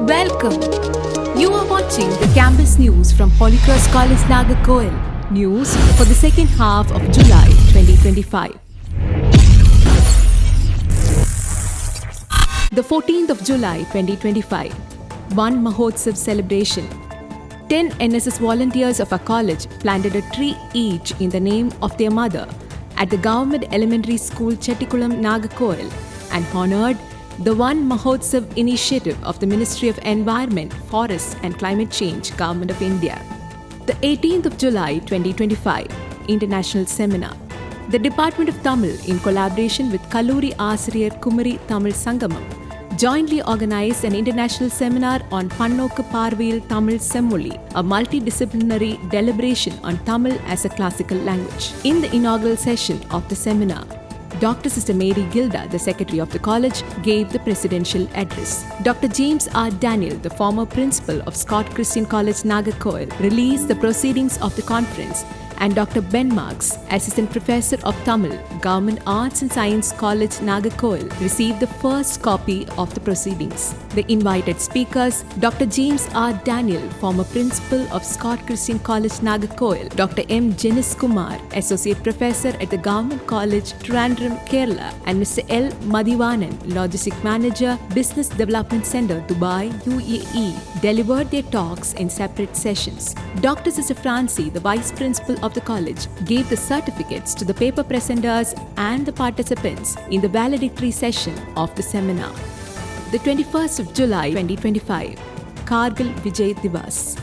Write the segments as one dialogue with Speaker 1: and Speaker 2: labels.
Speaker 1: Welcome. You are watching the campus news from Holy Cross College Nagercoil. News for the second half of July 2025. The 14th of July 2025. One Mahotsav celebration. 10 NSS volunteers of our college planted a tree each in the name of their mother at the Government Elementary School Chettikulam Nagercoil and honored the One Mahotsav initiative of the Ministry of Environment, Forests and Climate Change, Government of India. The 18th of July 2025, International Seminar. The Department of Tamil, in collaboration with Kalluri Asiriyar Kumari Tamil Sangamam, jointly organized an international seminar on Pannokku Parvayil Tamil Semmoli, a multidisciplinary deliberation on Tamil as a classical language. In the inaugural session of the seminar, Dr. Sister Mary Gilda, the Secretary of the College, gave the presidential address. Dr. James R. Daniel, the former principal of Scott Christian College Nagercoil, released the proceedings of the conference, and Dr. Ben Marks, Assistant Professor of Tamil, Government Arts and Science College Nagercoil, received the first copy of the proceedings. The invited speakers, Dr. James R. Daniel, former Principal of Scott Christian College Nagercoil, Dr. M. Jenis Kumar, Associate Professor at the Government College, Trivandrum, Kerala, and Mr. L. Madhivanan, Logistic Manager, Business Development Center, Dubai, UAE, delivered their talks in separate sessions. Dr. Sister Francie, the Vice Principal of the college, gave the certificates to the paper presenters and the participants in the valedictory session of the seminar. The 21st of July 2025, Kargil Vijay Divas.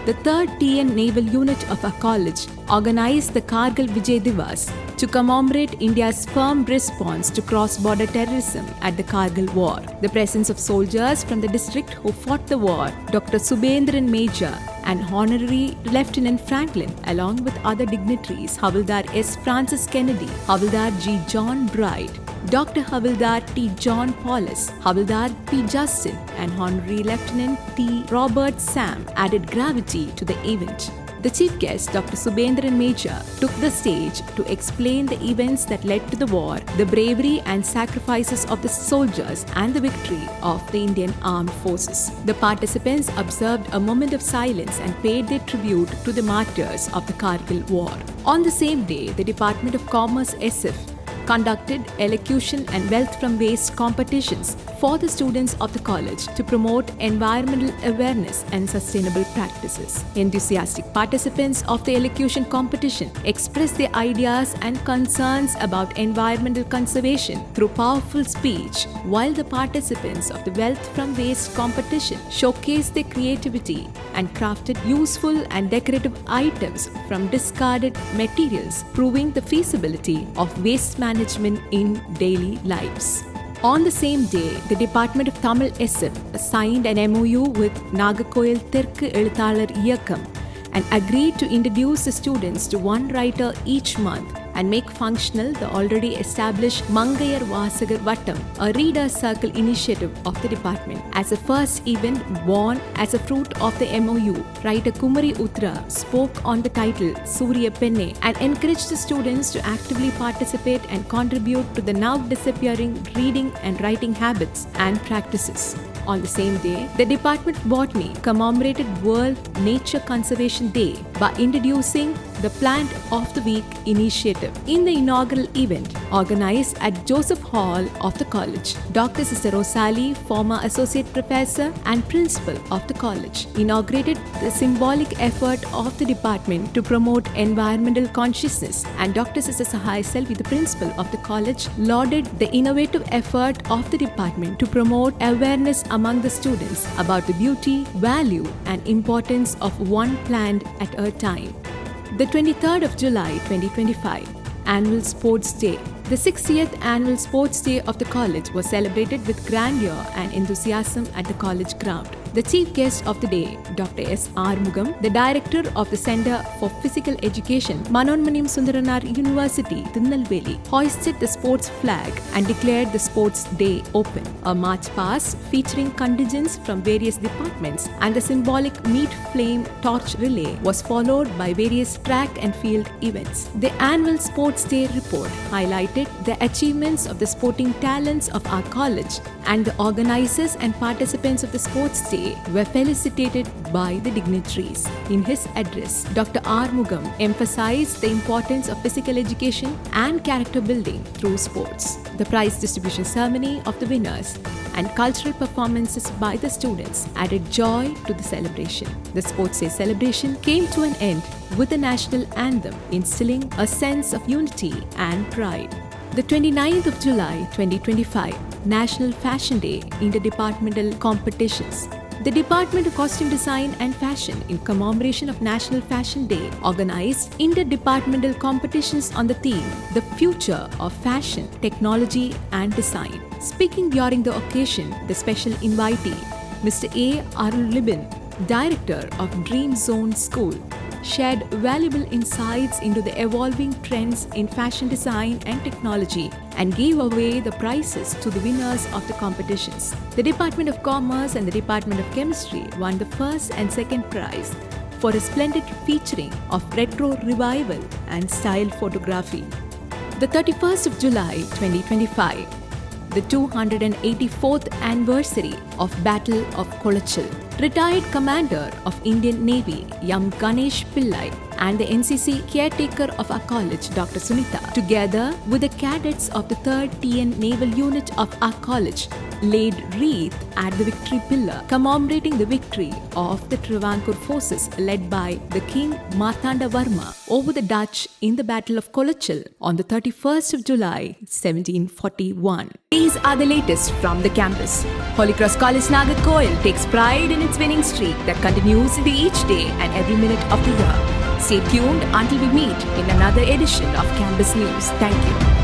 Speaker 1: The 3rd TN Naval Unit of our college organized the Kargil Vijay Divas to commemorate India's firm response to cross-border terrorism at the Kargil War. The presence of soldiers from the district who fought the war, Dr. Subendran Major and Honorary Lieutenant Franklin, along with other dignitaries, Havildar S. Francis Kennedy, Havildar G. John Bright, Dr. Havildar T. John Paulus, Havildar P. Justin, and Honorary Lieutenant T. Robert Sam added gravity to the event. The chief guest, Dr. Subendran Major, took the stage to explain the events that led to the war, the bravery and sacrifices of the soldiers, and the victory of the Indian Armed Forces. The participants observed a moment of silence and paid their tribute to the martyrs of the Kargil War. On the same day, the Department of Commerce SF conducted elocution and wealth from waste competitions for the students of the college to promote environmental awareness and sustainable practices. Enthusiastic participants of the elocution competition expressed their ideas and concerns about environmental conservation through powerful speech, while the participants of the wealth from waste competition showcased their creativity and crafted useful and decorative items from discarded materials, proving the feasibility of waste management in daily lives. On the same day, the Department of Tamil SF signed an MOU with Nagercoil Thirkku Eluthalar Iyakam and agreed to introduce the students to one writer each month and make functional the already established Mangayar Vasagar Vattam, a reader circle initiative of the department. As a first event born as a fruit of the MOU, writer Kumari Utra spoke on the title Surya Penne and encouraged the students to actively participate and contribute to the now disappearing reading and writing habits and practices. On the same day, the Department of Botany commemorated World Nature Conservation Day by introducing the Plant of the Week initiative. In the inaugural event organized at Joseph Hall of the college, Dr. Sister Rosalie, former Associate Professor and Principal of the college, inaugurated the symbolic effort of the department to promote environmental consciousness, and Dr. Sister Sahai Selvi, the Principal of the college, lauded the innovative effort of the department to promote awareness among the students about the beauty, value, and importance of one plant at a time. The 23rd of July 2025, Annual Sports Day. The 60th Annual Sports Day of the college was celebrated with grandeur and enthusiasm at the college ground. The chief guest of the day, Dr. S. Armugam, the director of the Center for Physical Education, Manonmaniam Sundaranar University, Tirunelveli, hoisted the sports flag and declared the sports day open. A march past featuring contingents from various departments and the symbolic meat flame torch relay was followed by various track and field events. The annual Sports Day report highlighted the achievements of the sporting talents of our college and the organizers and participants of the sports day Day were felicitated by the dignitaries. In his address, Dr. Armugam emphasized the importance of physical education and character building through sports. The prize distribution ceremony of the winners and cultural performances by the students added joy to the celebration. The Sports Day celebration came to an end with the national anthem, instilling a sense of unity and pride. The 29th of July 2025, National Fashion Day interdepartmental competitions. The Department of Costume Design and Fashion, in commemoration of National Fashion Day, organized interdepartmental competitions on the theme The Future of Fashion, Technology and Design. Speaking during the occasion, the special invitee, Mr. A. Arulibin, Director of Dream Zone School, shared valuable insights into the evolving trends in fashion design and technology and gave away the prizes to the winners of the competitions. The Department of Commerce and the Department of Chemistry won the first and second prize for a splendid featuring of retro revival and style photography. The 31st of July 2025, the 284th anniversary of Battle of Kolachal. Retired Commander of Indian Navy Yam Ganesh Pillai and the NCC caretaker of our college, Dr. Sunita, together with the cadets of the 3rd TN Naval Unit of our college, laid wreath at the victory pillar, commemorating the victory of the Travancore forces led by the King Martanda Varma over the Dutch in the Battle of Kolachal on the 31st of July, 1741. These are the latest from the campus. Holy Cross College Nagercoil takes pride in its winning streak that continues each day and every minute of the year. Stay tuned until we meet in another edition of Campus News. Thank you.